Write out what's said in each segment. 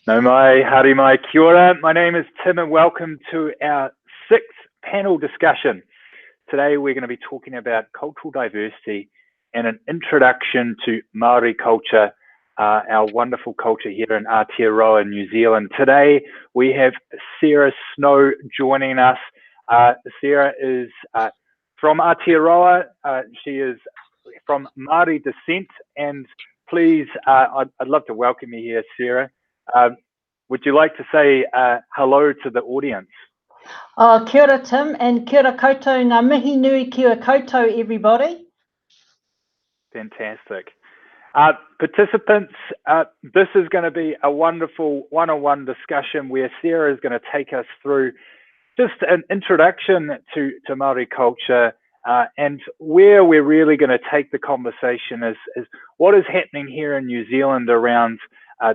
No mai, haere mai, kia ora. My name is Tim and welcome to our sixth panel discussion. Today we're going to be talking about cultural diversity and an introduction to Maori culture, our wonderful culture here in Aotearoa, New Zealand. Today we have Sarah Snow joining us. Sarah is from Aotearoa. She is from Maori descent, and please, I'd love to welcome you here, Sarah. Would you like to say hello to the audience? Kia ora, Tim, and kia ora koutou, ngā mihi nui kia koutou, everybody. Fantastic. Participants, this is going to be a wonderful one-on-one discussion where Sarah is going to take us through just an introduction to Maori culture, and where we're really going to take the conversation is what is happening here in New Zealand around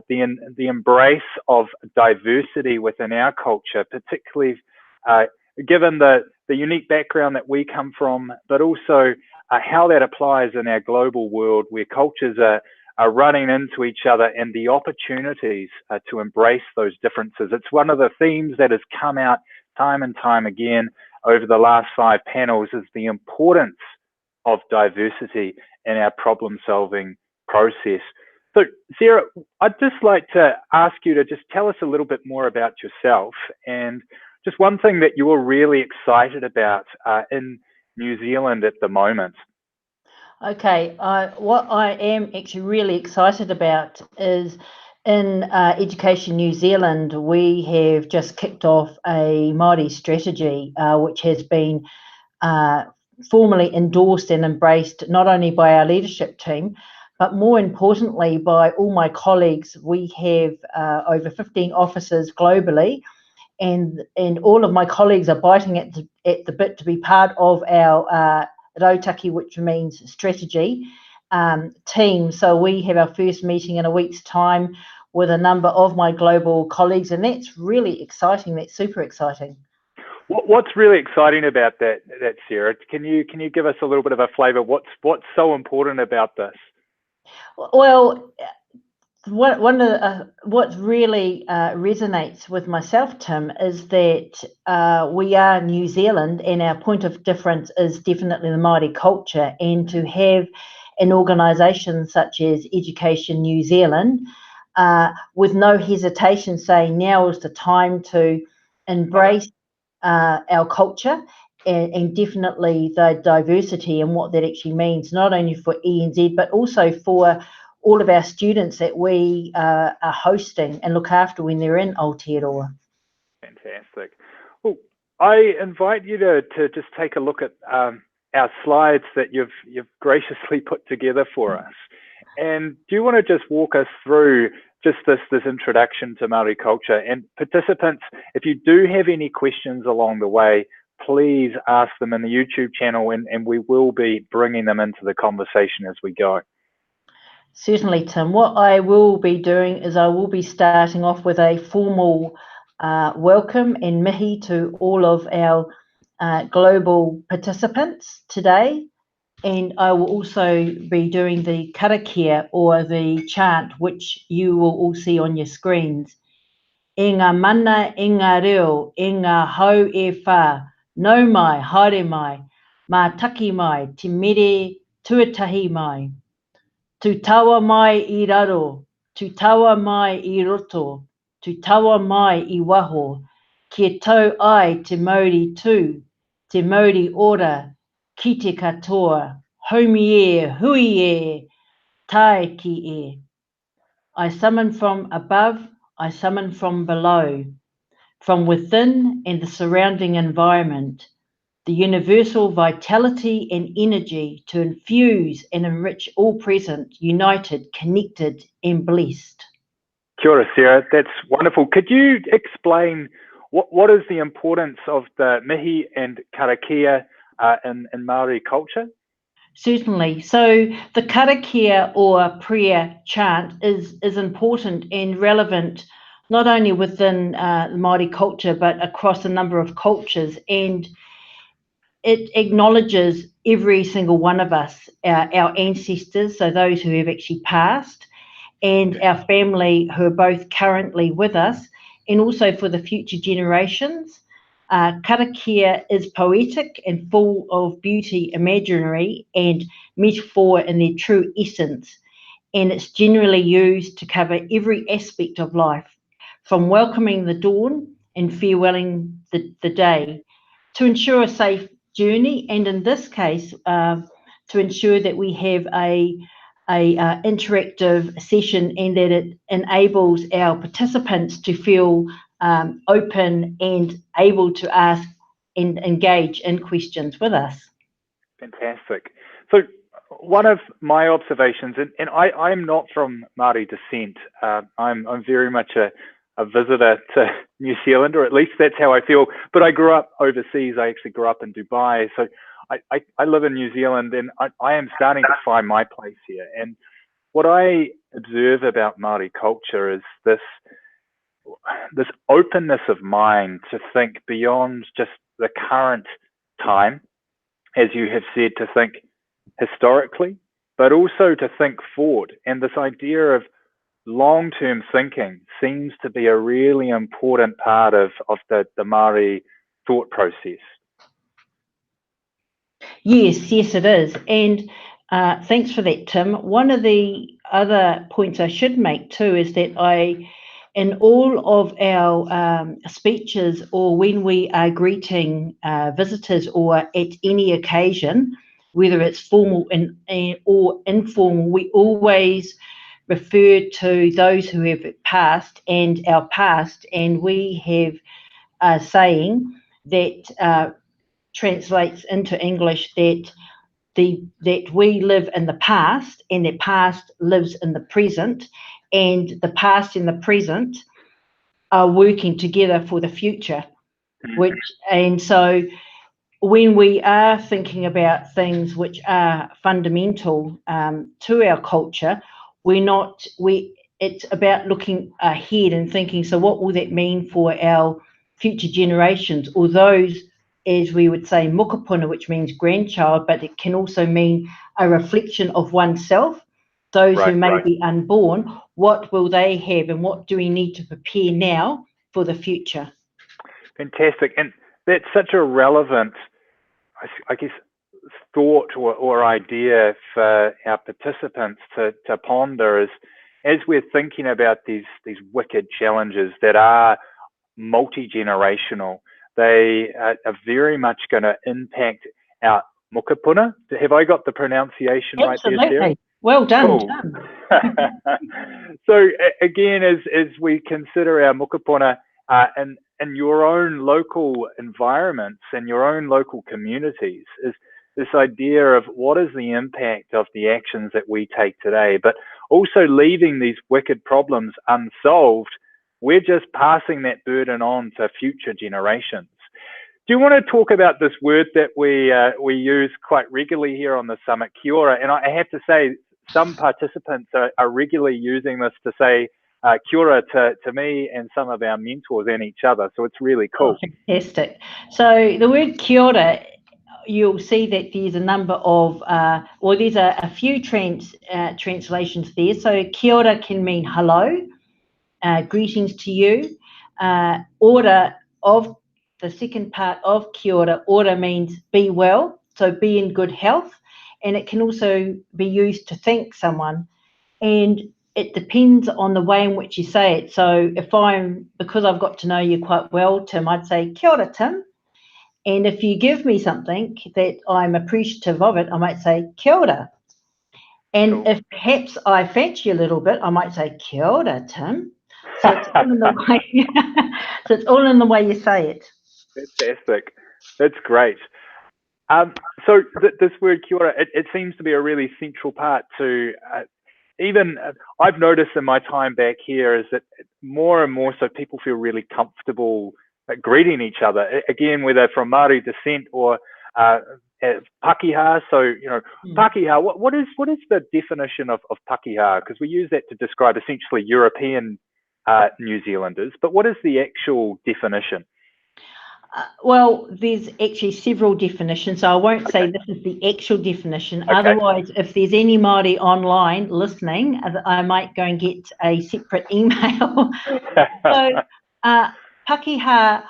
the embrace of diversity within our culture, particularly given the unique background that we come from, but also how that applies in our global world where cultures are running into each other and the opportunities to embrace those differences. It's one of the themes that has come out time and time again over the last 5 panels is the importance of diversity in our problem-solving process. So, Sarah, I'd just like to ask you to just tell us a little bit more about yourself and just one thing that you're really excited about in New Zealand at the moment. Okay, what I am actually really excited about is in Education New Zealand, we have just kicked off a Māori strategy, which has been formally endorsed and embraced not only by our leadership team, but more importantly by all my colleagues. We have over 15 offices globally, and all of my colleagues are biting at the bit to be part of our Rautaki, which means strategy, team. So we have our first meeting in a week's time with a number of my global colleagues, and that's really exciting. That's super exciting. What's really exciting about that, Sarah? Can you give us a little bit of a flavour? What's so important about this? Well, one of what really resonates with myself, Tim, is that we are New Zealand, and our point of difference is definitely the Māori culture. And to have an organisation such as Education New Zealand, with no hesitation, saying now is the time to embrace our culture and definitely the diversity and what that actually means, not only for ENZ but also for all of our students that we are hosting and look after when they're in Aotearoa. Fantastic. Well, I invite you to just take a look at our slides that you've graciously put together for us. And do you want to just walk us through just this introduction to Maori culture? And participants, if you do have any questions along the way, please ask them in the YouTube channel, and we will be bringing them into the conversation as we go. Certainly, Tim. What I will be doing is I will be starting off with a formal welcome and mihi to all of our global participants today. And I will also be doing the karakia, or the chant, which you will all see on your screens. E ngā mana, e ngā reo, e ngā hau e whā, nau mai, haere mai, mā taki mai, te mere tuatahi mai. Tu tawa mai I raro, tu tawa mai I roto, tu tawa mai I waho, kia tau ai te Māori tū, te Māori ora, ki te katoa, haumi e, hui e, tae ki e. I summon from above, I summon from below, from within and the surrounding environment, the universal vitality and energy to infuse and enrich all present, united, connected, and blessed. Kia ora, Sarah. That's wonderful. Could you explain what is the importance of the mihi and karakia in Maori culture? Certainly. So the karakia, or prayer chant, is important and relevant not only within the Māori culture but across a number of cultures, and it acknowledges every single one of us, our ancestors, so those who have actually passed, and our family who are both currently with us, and also for the future generations. Karakia is poetic and full of beauty, imaginary and metaphor in their true essence, and it's generally used to cover every aspect of life, from welcoming the dawn and farewelling the day, to ensure a safe journey, and in this case, to ensure that we have a interactive session and that it enables our participants to feel open and able to ask and engage in questions with us. Fantastic. So one of my observations, and I'm not from Māori descent. I'm very much a visitor to New Zealand, or at least that's how I feel. But I grew up overseas. I actually grew up in Dubai. So I live in New Zealand, and I am starting to find my place here. And what I observe about Māori culture is this openness of mind to think beyond just the current time, as you have said, to think historically, but also to think forward. And this idea of long-term thinking seems to be a really important part of the Māori thought process. Yes, it is. And thanks for that, Tim. One of the other points I should make too is that in all of our speeches, or when we are greeting visitors or at any occasion, whether it's formal or informal, we always refer to those who have passed and our past, and we have a saying that translates into English that we live in the past, and the past lives in the present, and the past and the present are working together for the future. And so when we are thinking about things which are fundamental to our culture, it's about looking ahead and thinking, so what will that mean for our future generations, or those, as we would say, mokopuna, which means grandchild, but it can also mean a reflection of oneself. Those who may be unborn, what will they have, and what do we need to prepare now for the future? Fantastic. And that's such a relevant, I guess, thought or idea for our participants to ponder, is as we're thinking about these wicked challenges that are multi-generational, they are very much going to impact our mokopuna. Have I got the pronunciation Absolutely. right there, Sarah? Well done. Cool. So again, as we consider our mokopuna in your own local environments and your own local communities, is this idea of what is the impact of the actions that we take today, but also leaving these wicked problems unsolved. We're just passing that burden on to future generations. Do you want to talk about this word that we use quite regularly here on the summit, kia ora? And I have to say, some participants are regularly using this to say kia ora to me and some of our mentors and each other. So it's really cool. Oh, fantastic. So the word kia ora, you'll see that there's a number of, there's a few translations there. So kia ora can mean hello, greetings to you. Ora, of the second part of kia ora means be well, so be in good health. And it can also be used to thank someone. And it depends on the way in which you say it. So because I've got to know you quite well, Tim, I'd say kia ora, Tim. And if you give me something that I'm appreciative of it, I might say kia ora. And if perhaps I fancy you a little bit, I might say kia ora, Tim. So it's all in the way. So it's all in the way you say it. Fantastic. That's great. So this word kia ora, it seems to be a really central part to even I've noticed in my time back here is that more and more so people feel really comfortable greeting each other. Again, whether from Māori descent or Pakeha. So, Pakeha, what is the definition of Pakeha? Because we use that to describe essentially European New Zealanders, but what is the actual definition? Well, there's actually several definitions, so I won't say this is the actual definition. Okay. Otherwise, if there's any Māori online listening, I might go and get a separate email. So, Pakeha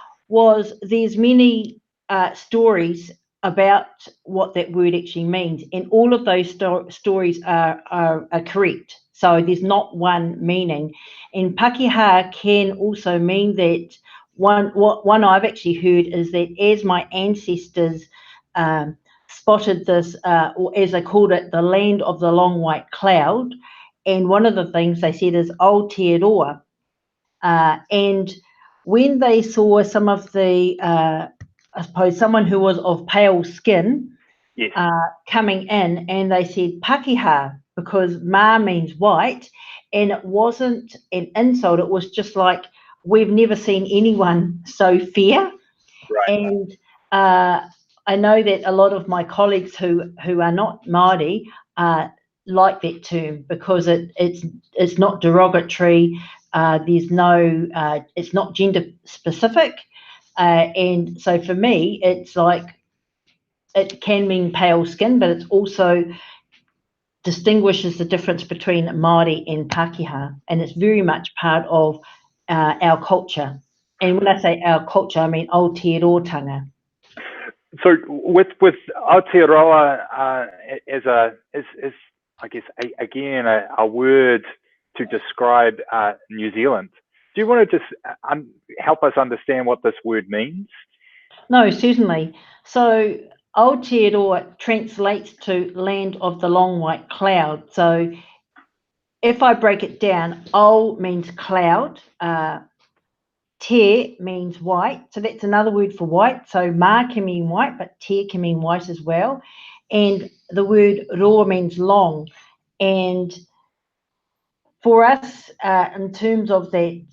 there's many stories about what that word actually means, and all of those stories are correct. So there's not one meaning. And Pakeha can also mean that one I've actually heard is that as my ancestors spotted this, or as they called it, the land of the long white cloud, and one of the things they said is Aotearoa. And when they saw some of the, I suppose, someone who was of pale skin, yes. Coming in, and they said Pakeha, because Ma means white, and it wasn't an insult, it was just like, we've never seen anyone so fair. Right. And I know that a lot of my colleagues who are not Māori like that term, because it's not derogatory. There's no, it's not gender specific, and so for me, it's like, it can mean pale skin, but it also distinguishes the difference between Māori and Pakeha, and it's very much part of our culture. And when I say our culture, I mean Aotearoa. So with Aotearoa is I guess again a word to describe New Zealand. Do you want to just help us understand what this word means? No, certainly. So Aotearoa translates to land of the long white cloud. So if I break it down, O means cloud, Te means white, so that's another word for white. So Ma can mean white, but Te can mean white as well. And the word Roa means long. And for us, in terms of that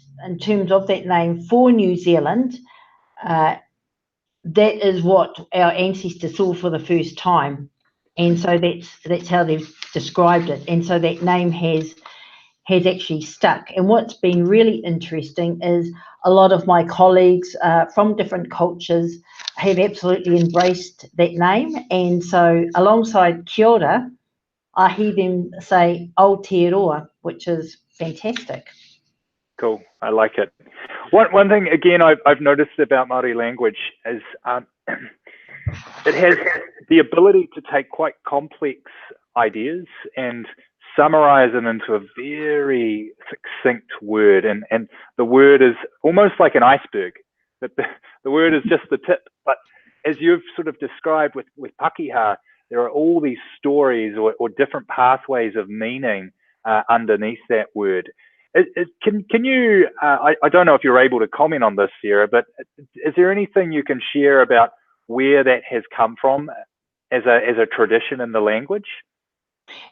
name for New Zealand, that is what our ancestors saw for the first time, and so that's how they've described it. And so that name has actually stuck. And what's been really interesting is a lot of my colleagues from different cultures have absolutely embraced that name. And so alongside kia ora, I hear them say Aotearoa, which is fantastic. Cool, I like it. One thing again I've noticed about Māori language is it has the ability to take quite complex ideas and summarize them into a very succinct word, and the word is almost like an iceberg. That the word is just the tip, but as you've sort of described with Pakeha, there are all these stories or different pathways of meaning underneath that word. Can you, I don't know if you're able to comment on this, Sarah, but is there anything you can share about where that has come from as a tradition in the language?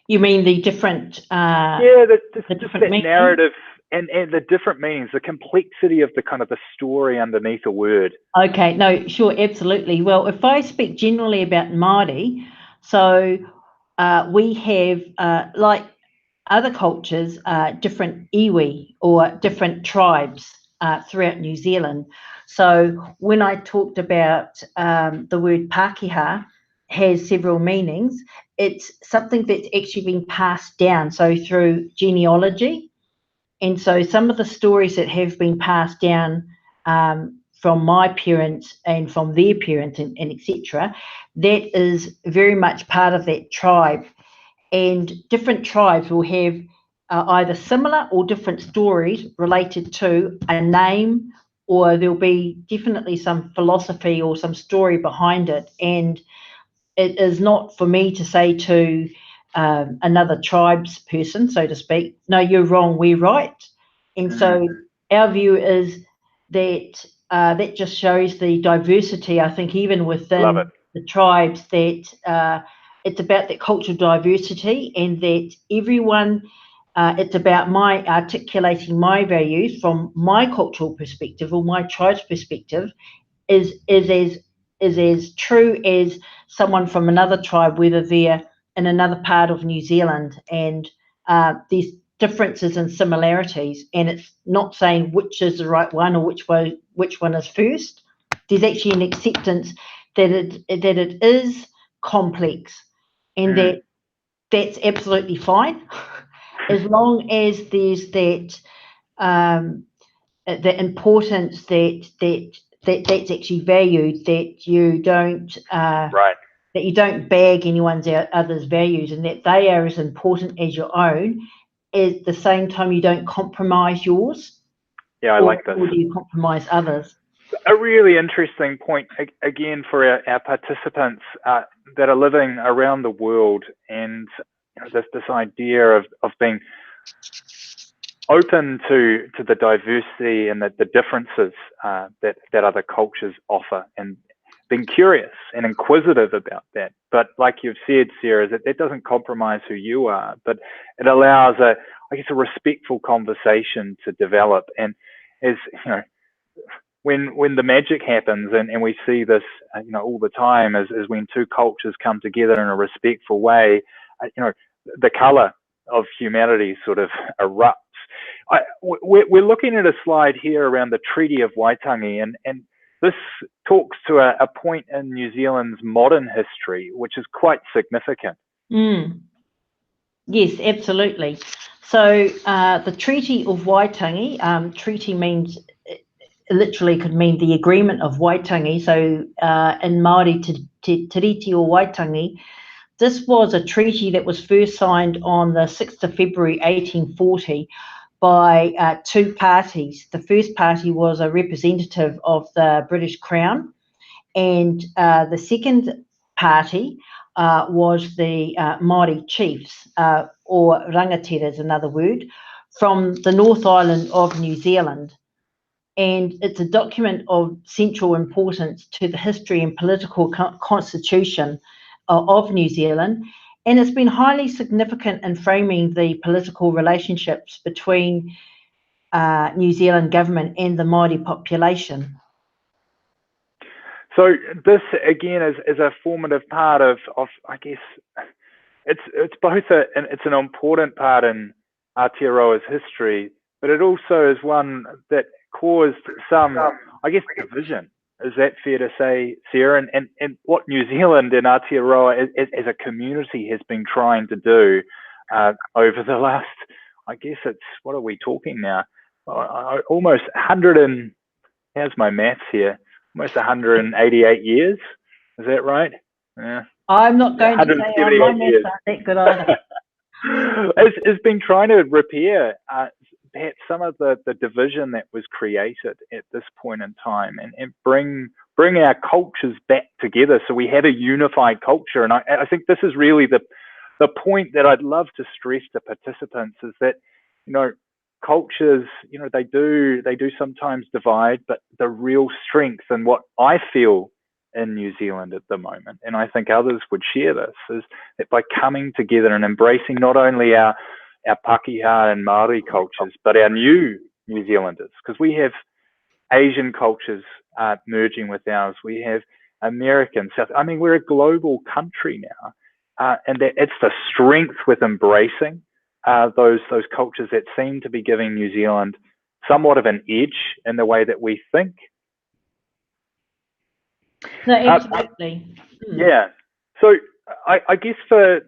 You mean the different the different meanings? Narrative and the different meanings, the complexity of the kind of the story underneath a word. Okay, no, sure, absolutely. Well, if I speak generally about Māori, so we have, like other cultures, different iwi or different tribes throughout New Zealand. So when I talked about the word Pakeha has several meanings, it's something that's actually been passed down, so through genealogy. And so some of the stories that have been passed down from my parents and from their parents and etc., that is very much part of that tribe. And different tribes will have either similar or different stories related to a name, or there'll be definitely some philosophy or some story behind it. And it is not for me to say to another tribe's person, so to speak, no, you're wrong, we're right. And so our view is that that just shows the diversity, I think, even within the tribes, that it's about that cultural diversity, and that everyone, it's about my articulating my values from my cultural perspective or my tribe's perspective is as true as someone from another tribe, whether they're in another part of New Zealand. And there's differences and similarities, and it's not saying which is the right one or which one is first. there's actually an acceptance that it is complex, and that's absolutely fine, as long as there's that the importance that's actually valued, that you don't that you don't bag others' values, and that they are as important as your own. At the same time, you don't compromise yours. Yeah, I like this. Or do you compromise others? A really interesting point, again, for our participants that are living around the world, and this idea of being open to the diversity and the differences that other cultures offer, and being curious and inquisitive about that. But like you've said, Sarah, that doesn't compromise who you are, but it allows a respectful conversation to develop. And as when the magic happens, and we see this all the time, is when two cultures come together in a respectful way, the color of humanity sort of erupts. We're looking at a slide here around the Treaty of Waitangi, and this talks to a point in New Zealand's modern history, which is quite significant. Yes, absolutely. So the Treaty of Waitangi, treaty means, literally could mean the agreement of Waitangi. So in Māori, Te Tiriti o Waitangi, this was a treaty that was first signed on the 6th of February 1840 by two parties. The first party was a representative of the British Crown, and the second party was the Māori chiefs, or rangatira is another word, from the North Island of New Zealand. And it's a document of central importance to the history and political constitution of New Zealand, and it's been highly significant in framing the political relationships between New Zealand government and the Māori population. So this again is a formative part of I guess it's both it's an important part in Aotearoa's history, but it also is one that caused some, I guess, division. Is that fair to say, Sarah? And what New Zealand and Aotearoa as a community has been trying to do over the last, I guess what are we talking now? Almost 100 and, how's my maths here? Almost 188 years. Is that right? Yeah. I'm not going to say my maths aren't that good either. It's been trying to repair perhaps some of the division that was created at this point in time, and bring our cultures back together so we have a unified culture. And I think this is really the point that I'd love to stress to participants, is that cultures, they do sometimes divide, but the real strength, and what I feel in New Zealand at the moment, and I think others would share this, is that by coming together and embracing not only our Pakeha and Māori cultures, but our new New Zealanders, because we have Asian cultures merging with ours, we have American, we're a global country now, and that it's the strength with embracing those cultures that seem to be giving New Zealand somewhat of an edge in the way that we think. No, absolutely. Yeah. So I guess for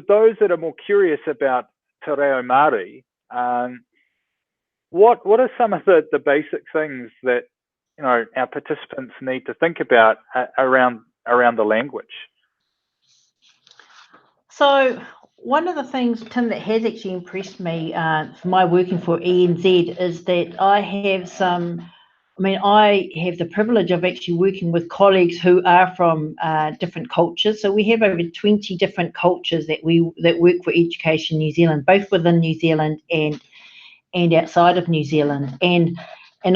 those that are more curious about Te Reo Māori, what are some of the basic things that our participants need to think about around the language? So one of the things, Tim, that has actually impressed me for my working for ENZ is that I have the privilege of actually working with colleagues who are from different cultures. So we have over 20 different cultures that work for Education New Zealand, both within New Zealand and outside of New Zealand. And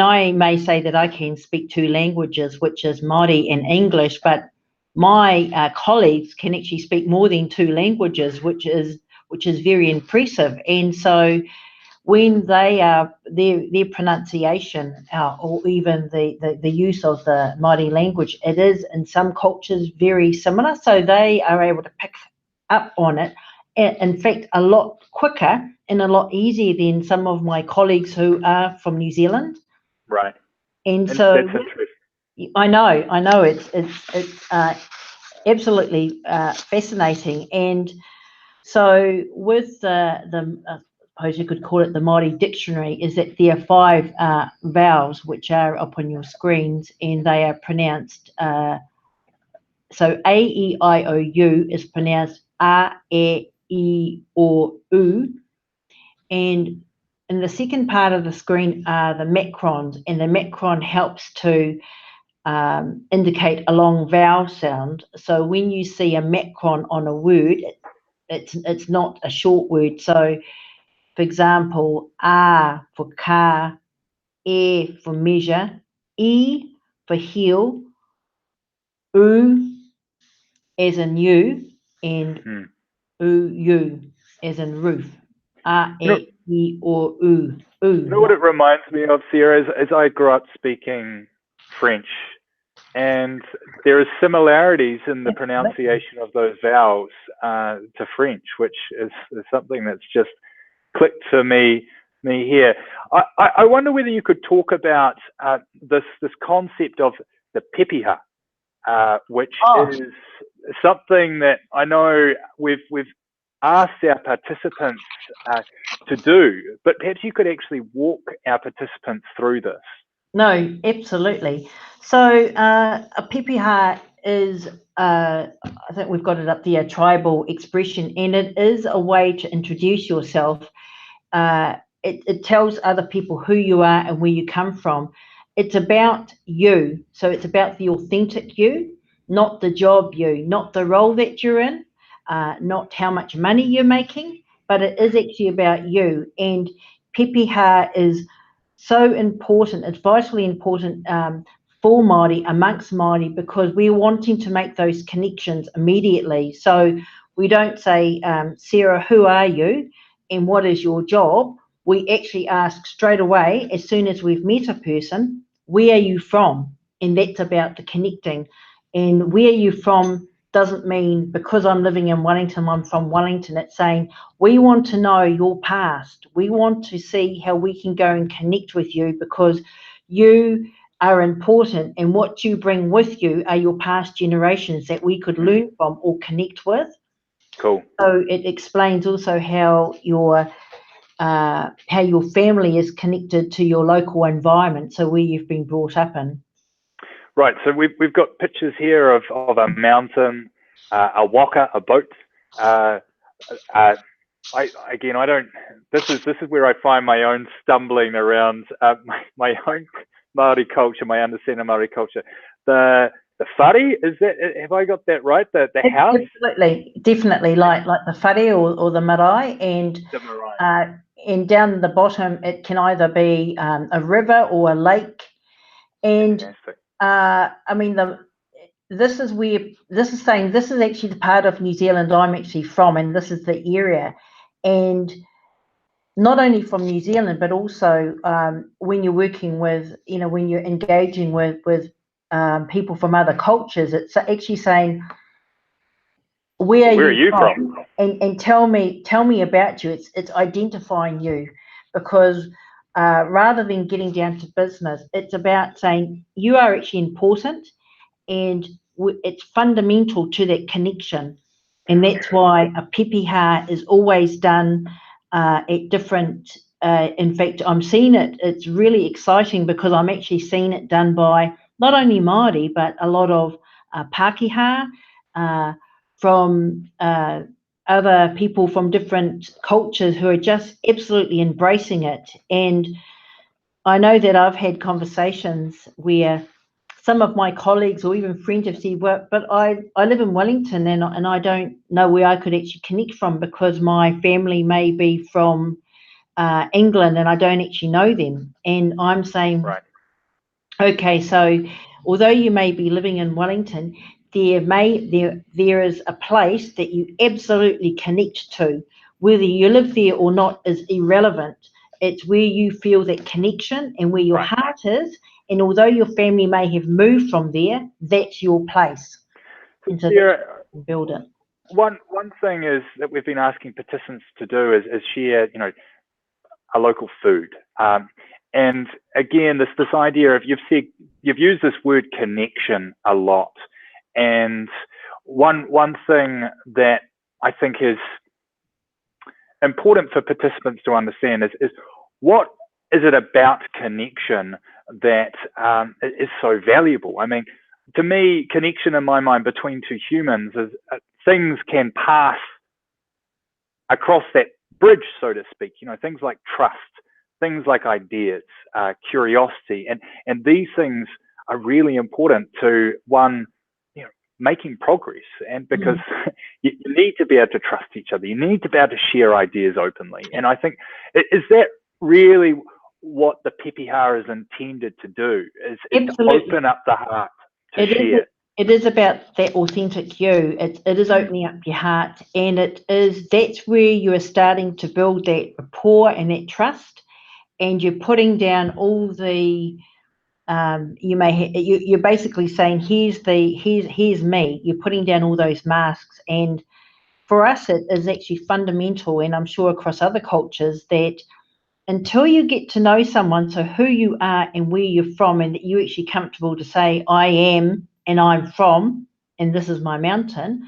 I may say that I can speak two languages, which is Māori and English, but my colleagues can actually speak more than two languages, which is very impressive. And so when they are their pronunciation or even the use of the Māori language, it is in some cultures very similar, so they are able to pick up on it, in fact, a lot quicker and a lot easier than some of my colleagues who are from New Zealand. Right. And so that's interesting. I know. It's absolutely fascinating. And so with I suppose you could call it the Māori dictionary, is that there are 5 vowels which are up on your screens, and they are pronounced. So A, E, I, O, U is pronounced A, E, or U. And in the second part of the screen are the macrons, and the macron helps to indicate a long vowel sound. So when you see a macron on a word, it's not a short word. So, for example, A for car, E for measure, E for heel, U as in you, and U as in roof. A, E, or U. You know what it reminds me of, Sarah, as I grew up speaking French, and there are similarities in the pronunciation of those vowels to French, which is something that's just clicked to me here. I wonder whether you could talk about this concept of the pepeha, which is something that I know we've asked our participants to do, but perhaps you could actually walk our participants through this. No, absolutely. So a pepeha is, I think we've got it up there, a tribal expression, and it is a way to introduce yourself. It tells other people who you are and where you come from. It's about you. So it's about the authentic you, not the job you, not the role that you're in, not how much money you're making, but it is actually about you. And pepeha is so important. It's vitally important for Māori, amongst Māori, because we're wanting to make those connections immediately. So we don't say, Sarah, who are you and what is your job? We actually ask straight away, as soon as we've met a person, where are you from? And that's about the connecting. And where are you from doesn't mean because I'm living in Wellington, I'm from Wellington. It's saying we want to know your past. We want to see how we can go and connect with you, because you are important, and what you bring with you are your past generations that we could learn from or connect with. Cool. So it explains also how your family is connected to your local environment, so where you've been brought up in. Right, so we've got pictures here of a mountain, a waka, a boat. I don't. This is where I find my own stumbling around my own Maori culture, my understanding of Maori culture. The whare, is that? Have I got that right? The house. Absolutely, definitely, like the whare or the marae, and the marae. And down the bottom it can either be a river or a lake. And Fantastic. I mean, this is saying this is actually the part of New Zealand I'm actually from, and this is the area. And not only from New Zealand, but also when you're working with, when you're engaging with people from other cultures, it's actually saying, where are you from? And tell me about you. It's identifying you, because rather than getting down to business, it's about saying you are actually important, and it's fundamental to that connection. And that's why a pepeha is always done at different. In fact, I'm seeing it. It's really exciting because I'm actually seeing it done by not only Māori but a lot of Pākehā, from other people from different cultures who are just absolutely embracing it. And I know that I've had conversations where some of my colleagues or even friends have said, well, but I live in Wellington, and I don't know where I could actually connect from, because my family may be from England and I don't actually know them. And I'm saying, right. Okay, so although you may be living in Wellington, there is a place that you absolutely connect to. Whether you live there or not is irrelevant. It's where you feel that connection and where your heart is. And although your family may have moved from there, that's your place. And so build it. One thing is that we've been asking participants to do is share, a local food. And again, this idea of, you've said you've used this word connection a lot, and one thing that I think is important for participants to understand is what is it about connection that is so valuable? I mean, to me, connection in my mind between two humans is things can pass across that bridge, so to speak. You know, things like trust, things like ideas, curiosity, and these things are really important to one, you know, making progress. And because you need to be able to trust each other, you need to be able to share ideas openly. And I think, is that really what the pepeha is intended to do? Is to open up the heart to share. It is about that authentic you. It is opening up your heart, and that's where you are starting to build that rapport and that trust, and you're putting down all the you're basically saying here's me. You're putting down all those masks, and for us it is actually fundamental, and I'm sure across other cultures, that until you get to know someone, so who you are and where you're from, and that you're actually comfortable to say I am and I'm from, and this is my mountain,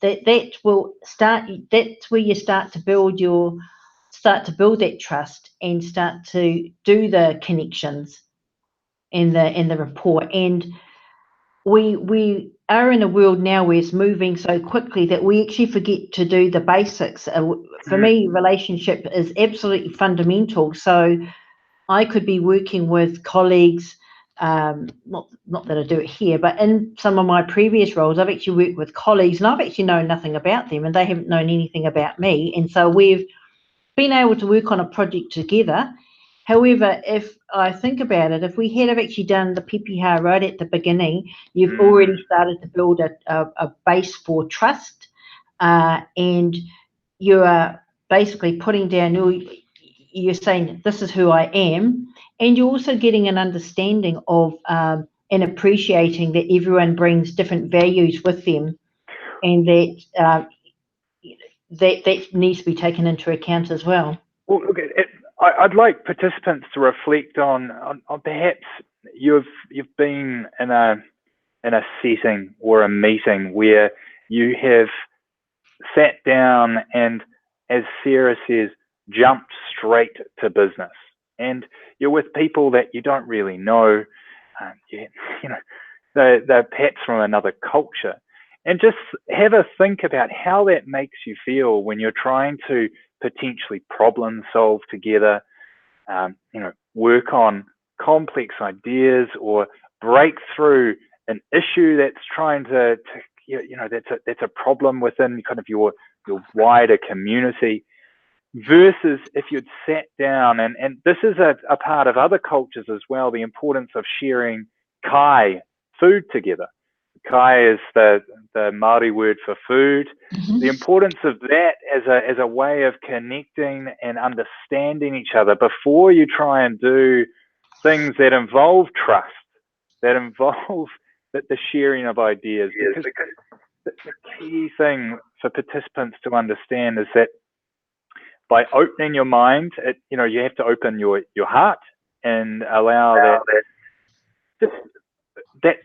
that will start. That's where you start to build that trust and start to do the connections and the rapport. And we are in a world now where it's moving so quickly that we actually forget to do the basics. For me, relationship is absolutely fundamental. So I could be working with colleagues, not that I do it here, but in some of my previous roles, I've actually worked with colleagues and I've actually known nothing about them and they haven't known anything about me. And so we've been able to work on a project together. However, if I think about it, if we had have actually done the pepeha right at the beginning, you've already started to build a base for trust, and you are basically putting down, you're saying this is who I am, and you're also getting an understanding of and appreciating that everyone brings different values with them, and that that needs to be taken into account as well. Well, look, I'd like participants to reflect on perhaps you've been in a setting or a meeting where you have sat down and, as Sarah says, jumped straight to business, and you're with people that you don't really know. You know, they're perhaps from another culture, and just have a think about how that makes you feel when you're trying to potentially problem solve together, you know, work on complex ideas or break through an issue that's trying to you know, that's a problem within kind of your wider community, versus if you'd sat down, and this is a part of other cultures as well, the importance of sharing kai, food together. Kai is the Māori word for food. The importance of that as a way of connecting and understanding each other before you try and do things that involve trust, that involve the sharing of ideas. Because the key thing for participants to understand is that by opening your mind, you know, you have to open your heart and allow that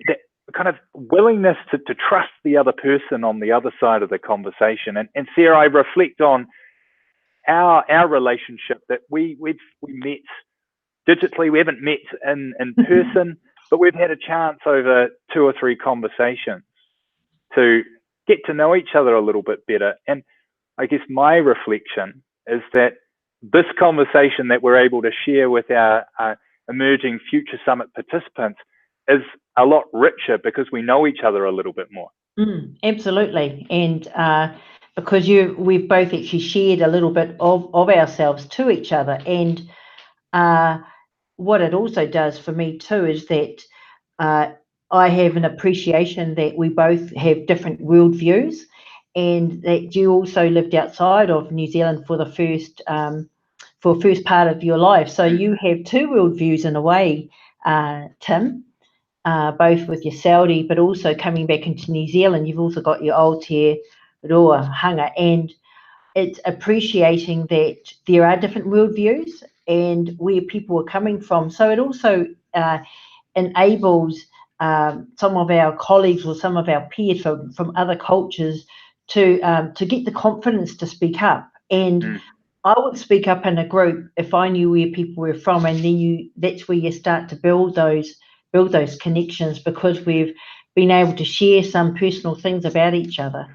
kind of willingness to trust the other person on the other side of the conversation. And Sarah, I reflect on our relationship that we met digitally. We haven't met in person, but we've had a chance over 2 or 3 conversations to get to know each other a little bit better. And I guess my reflection is that this conversation that we're able to share with our emerging Future Summit participants is a lot richer because we know each other a little bit more. Absolutely. And because we've both actually shared a little bit of ourselves to each other. And what it also does for me too is that I have an appreciation that we both have different worldviews, and that you also lived outside of New Zealand for the first part of your life. So you have 2 worldviews in a way, Tim, both with your Saudi, but also coming back into New Zealand, you've also got your Aotearoa hanga, and it's appreciating that there are different worldviews and where people are coming from. So it also enables some of our colleagues or some of our peers from other cultures to get the confidence to speak up. And I would speak up in a group if I knew where people were from, and then that's where you start to build those connections, because we've been able to share some personal things about each other.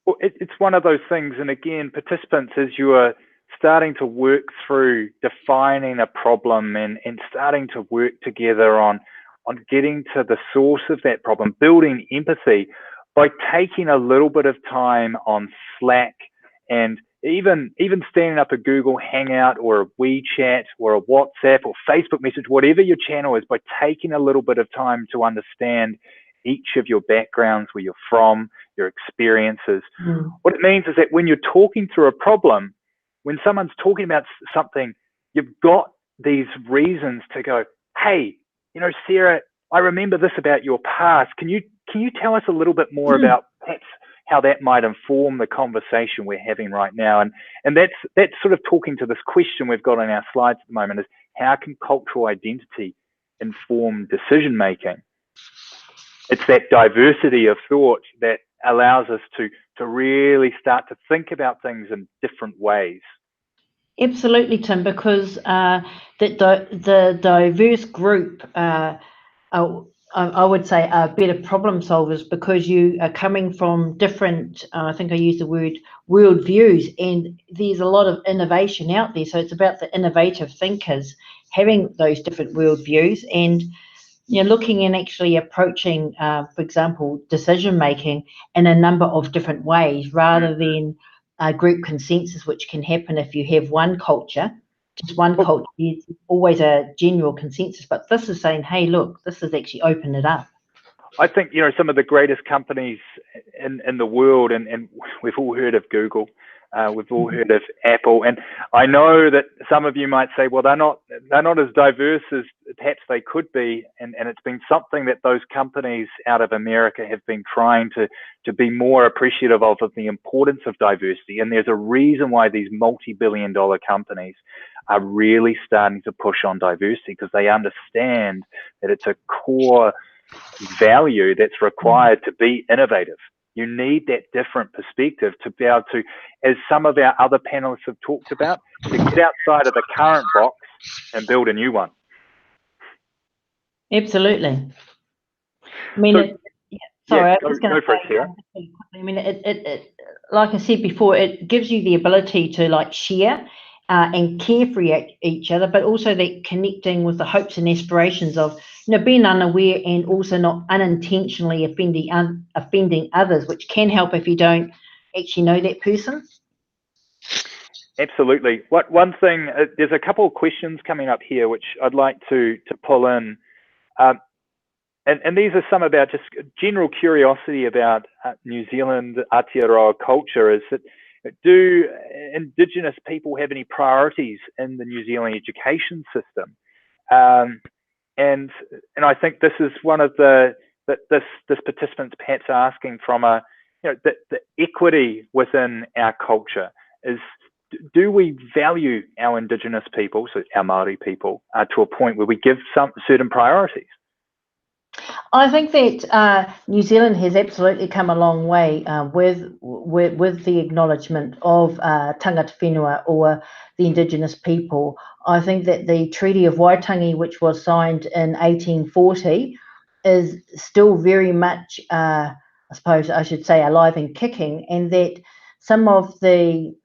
Well, it's one of those things, and again, participants, as you are starting to work through defining a problem and starting to work together on getting to the source of that problem, building empathy, by taking a little bit of time on Slack, and even standing up a Google Hangout or a WeChat or a WhatsApp or Facebook message, whatever your channel is, by taking a little bit of time to understand each of your backgrounds, where you're from, your experiences. What it means is that when you're talking through a problem, when someone's talking about something, you've got these reasons to go, hey, you know, Sarah, I remember this about your past. Can you tell us a little bit more about perhaps how that might inform the conversation we're having right now? And that's sort of talking to this question we've got on our slides at the moment, is how can cultural identity inform decision making? It's that diversity of thought that allows us to really start to think about things in different ways. Absolutely, Tim, because the diverse group, I would say, are better problem solvers, because you are coming from different, I think I used the word, world views, and there's a lot of innovation out there. So it's about the innovative thinkers having those different world views, and looking and actually approaching, for example, decision making in a number of different ways, rather than group consensus, which can happen if you have one culture. Just one culture, there's always a general consensus, but this is saying, hey, look, this is actually open it up. I think, some of the greatest companies in the world, and we've all heard of Google, we've all heard of Apple, and I know that some of you might say, well, they're not as diverse as perhaps they could be, and it's been something that those companies out of America have been trying to be more appreciative of the importance of diversity. And there's a reason why these multi-billion-dollar companies are really starting to push on diversity, because they understand that it's a core value that's required to be innovative. You need that different perspective to be able to, as some of our other panelists have talked about, to get outside of the current box and build a new one. Absolutely. I mean, sorry, I was going to say, Sarah. I mean, it like I said before, it gives you the ability to share and care for each other, but also that connecting with the hopes and aspirations of being unaware, and also not unintentionally offending others, which can help if you don't actually know that person. Absolutely. One thing, there's a couple of questions coming up here which I'd like to pull in, and these are some about just general curiosity about New Zealand Aotearoa culture. Is that, do Indigenous people have any priorities in the New Zealand education system? And I think this is one of this participant's perhaps asking from the equity within our culture is, do we value our Indigenous people, so our Māori people, to a point where we give some certain priorities? I think that New Zealand has absolutely come a long way with the acknowledgement of tangata whenua, or the Indigenous people. I think that the Treaty of Waitangi, which was signed in 1840, is still very much, I suppose I should say, alive and kicking, and that some of the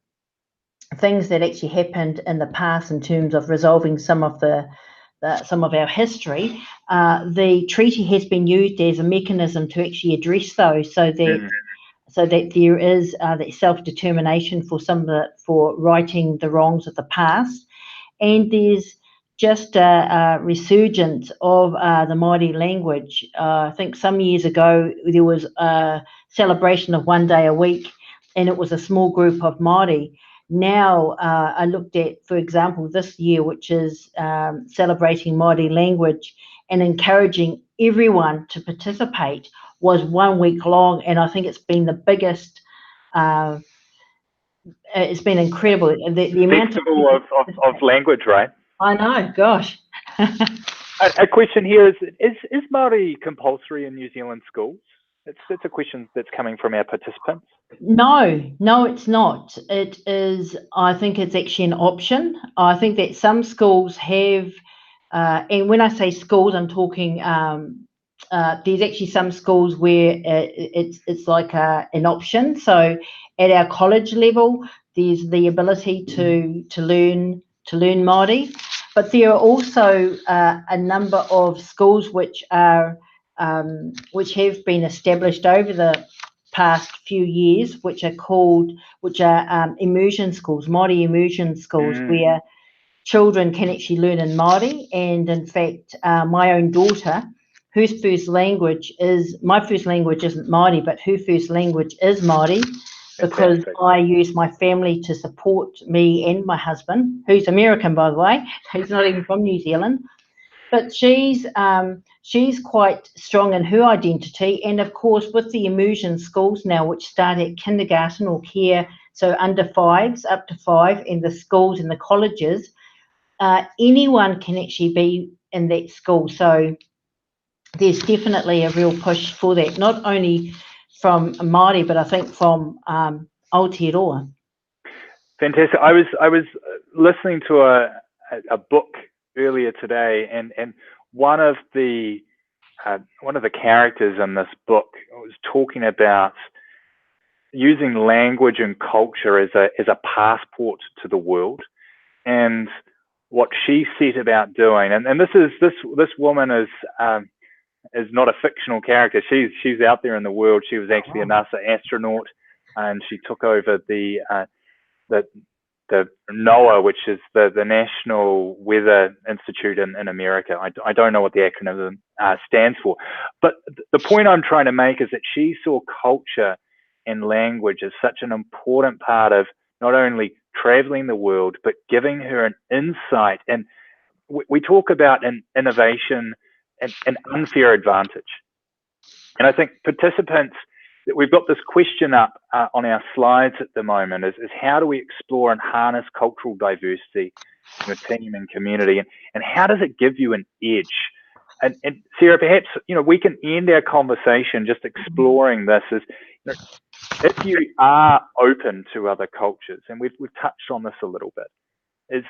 things that actually happened in the past in terms of resolving some of our history, the treaty has been used as a mechanism to actually address those, so that there is that self-determination for righting the wrongs of the past. And there's just a resurgence of the Māori language. I think some years ago there was a celebration of one day a week, and it was a small group of Māori. Now, I looked at, for example, this year, which is celebrating Māori language and encouraging everyone to participate, was 1 week long, and I think it's been the biggest. It's been incredible. The amount of language, right? I know, gosh. A question here is Māori compulsory in New Zealand schools? That's a question that's coming from our participants. No, it's not. It is, I think it's actually an option. I think that some schools have, and when I say schools, I'm talking, there's actually some schools where it's like an option. So at our college level, there's the ability to learn Māori, but there are also a number of schools which have been established over the past few years, which are immersion schools, Māori immersion schools, where children can actually learn in Māori. And in fact, my own daughter, my first language isn't Māori, but her first language is Māori, because I use my family to support me and my husband, who's American, by the way. He's not even from New Zealand. But she's quite strong in her identity, and of course with the immersion schools now, which start at kindergarten or care, so under fives up to 5, and the schools and the colleges, anyone can actually be in that school. So there's definitely a real push for that, not only from Māori, but I think from Aotearoa. Fantastic. I was listening to a book earlier today, and one of the characters in this book was talking about using language and culture as a passport to the world, and what she set about doing. And this woman is not a fictional character. She's out there in the world. She was actually a NASA astronaut, and she took over the NOAA, which is the National Weather Institute in America. I don't know what the acronym stands for, but the point I'm trying to make is that she saw culture and language as such an important part of not only traveling the world, but giving her an insight. And we talk about an innovation and an unfair advantage. And I think participants, we've got this question up on our slides at the moment, is how do we explore and harness cultural diversity in your team and community, and how does it give you an edge? And Sarah, perhaps we can end our conversation just exploring this as, if you are open to other cultures, and we've touched on this a little bit, is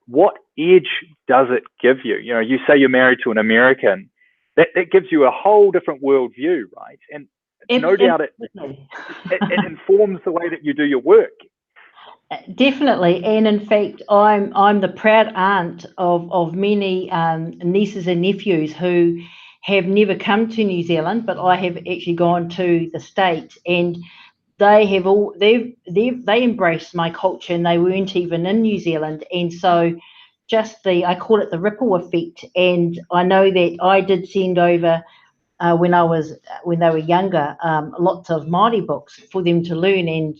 what edge does it give you? You say you're married to an American, that gives you a whole different worldview, right? And no doubt it informs the way that you do your work. Definitely, and in fact, I'm the proud aunt of many nieces and nephews who have never come to New Zealand, but I have actually gone to the States, and they embraced my culture, and they weren't even in New Zealand. And so just I call it the ripple effect. And I know that I did send over when they were younger, lots of Māori books for them to learn. And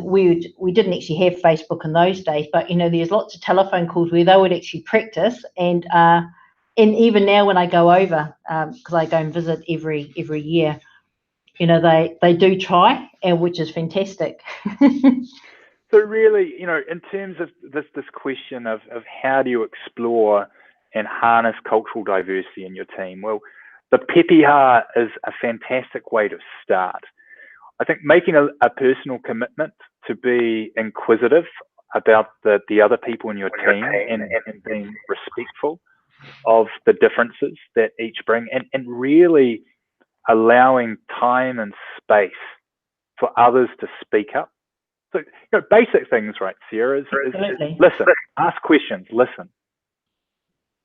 we didn't actually have Facebook in those days, but there's lots of telephone calls where they would actually practice. And even now when I go over, because I go and visit every year, they do try, and which is fantastic. So really, in terms of this question of how do you explore and harness cultural diversity in your team, well, the pepeha is a fantastic way to start. I think making a personal commitment to be inquisitive about the other people in your team, and being respectful of the differences that each bring, and really allowing time and space for others to speak up. So basic things, right, Sarah, is listen, ask questions, listen.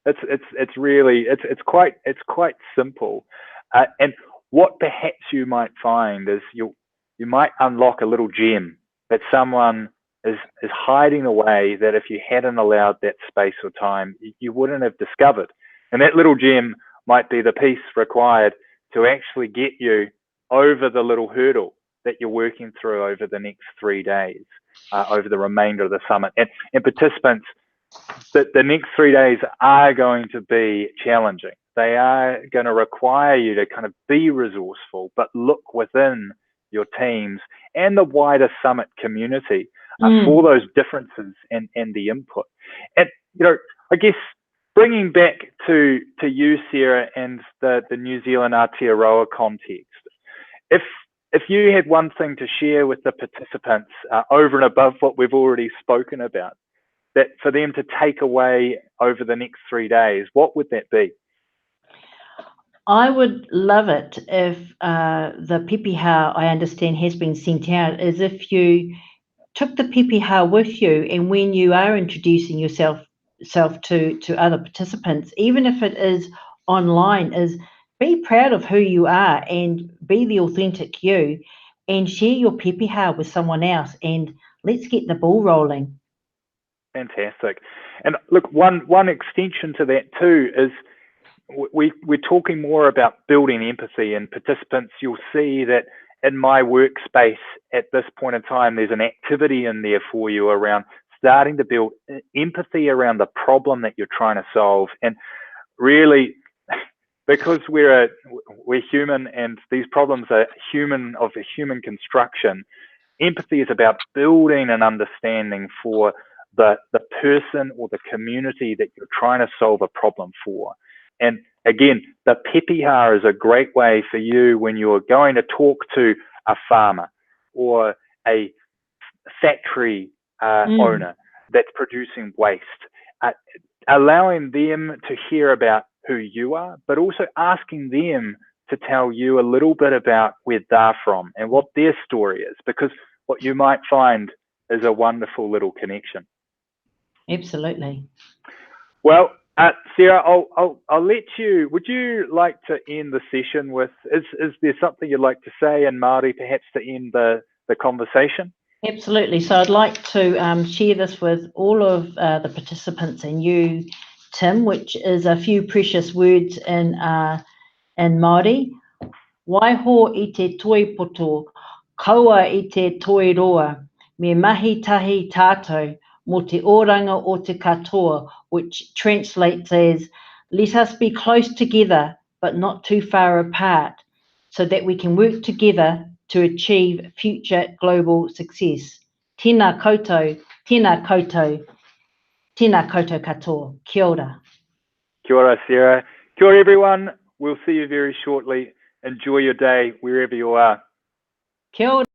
It's quite simple, and what perhaps you might find is you might unlock a little gem that someone is hiding away, that if you hadn't allowed that space or time, you wouldn't have discovered. And that little gem might be the piece required to actually get you over the little hurdle that you're working through over the next 3 days, over the remainder of the summit. And participants, the next 3 days are going to be challenging. They are going to require you to kind of be resourceful, but look within your teams and the wider summit community for those differences and the input. And, I guess bringing back to you, Sarah, and the New Zealand Aotearoa context, if you had one thing to share with the participants over and above what we've already spoken about, that for them to take away over the next 3 days, what would that be? I would love it if the pepeha, I understand, has been sent out, is if you took the pepeha with you, and when you are introducing yourself to other participants, even if it is online, is be proud of who you are and be the authentic you, and share your pepeha with someone else, and let's get the ball rolling. Fantastic. And look, one extension to that too is we're talking more about building empathy, and participants, you'll see that in my workspace at this point in time, there's an activity in there for you around starting to build empathy around the problem that you're trying to solve. And really, because we're human and these problems are of a human construction, empathy is about building an understanding for the person or the community that you're trying to solve a problem for. And again, the pepeha is a great way for you when you're going to talk to a farmer or a factory owner that's producing waste, allowing them to hear about who you are, but also asking them to tell you a little bit about where they're from and what their story is, because what you might find is a wonderful little connection. Absolutely. Well, Sarah, I'll let you. Would you like to end the session with? Is there something you'd like to say in Māori, perhaps, to end the conversation? Absolutely. So I'd like to share this with all of the participants and you, Tim, which is a few precious words in Māori. Waiho I te toi poto, kaua I te toi roa, me mahi tahi tātou, mo te oranga o te katoa, which translates as, let us be close together, but not too far apart, so that we can work together to achieve future global success. Tēnā koutou, tēnā koutou, tēnā koutou katoa. Kia ora. Kia ora, Sarah. Kia ora, everyone. We'll see you very shortly. Enjoy your day wherever you are. Kia ora.